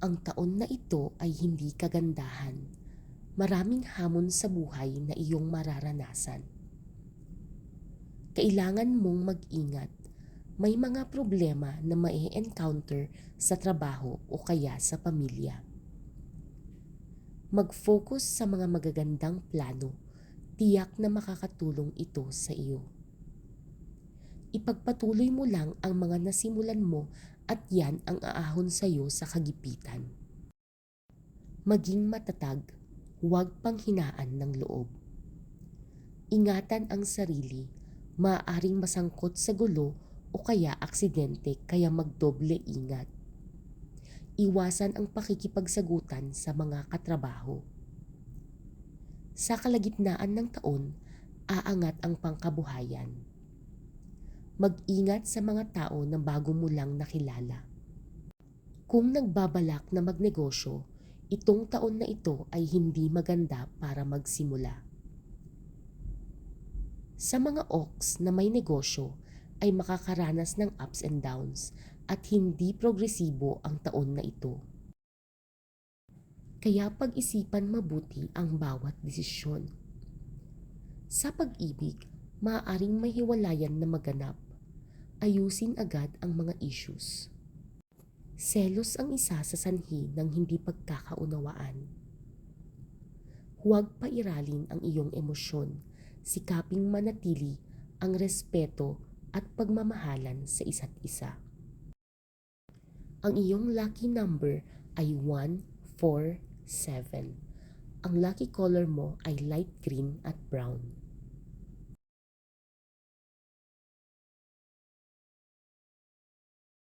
Ang taon na ito ay hindi kagandahan. Maraming hamon sa buhay na iyong mararanasan. Kailangan mong mag-ingat. May mga problema na ma-encounter sa trabaho o kaya sa pamilya. Mag-focus sa mga magagandang plano. Tiyak na makakatulong ito sa iyo. Ipagpatuloy mo lang ang mga nasimulan mo at yan ang aahon sa iyo sa kagipitan. Maging matatag, huwag panghinaan ng loob. Ingatan ang sarili, maaaring masangkot sa gulo o kaya aksidente kaya magdoble ingat. Iwasan ang pakikipagsagutan sa mga katrabaho. Sa kalagitnaan ng taon, aangat ang pangkabuhayan. Mag-ingat sa mga tao na bago mo lang nakilala. Kung nagbabalak na magnegosyo, itong taon na ito ay hindi maganda para magsimula. Sa mga ox na may negosyo ay makakaranas ng ups and downs at hindi progresibo ang taon na ito. Kaya pag-isipan mabuti ang bawat desisyon. Sa pag-ibig, maaaring may hiwalayan na maganap. Ayusin agad ang mga issues. Selos ang isa sa sanhi ng hindi pagkakaunawaan. Huwag pairalin ang iyong emosyon. Sikaping manatili ang respeto at pagmamahalan sa isa't isa. Ang iyong lucky number ay 147. Ang lucky color mo ay light green at brown.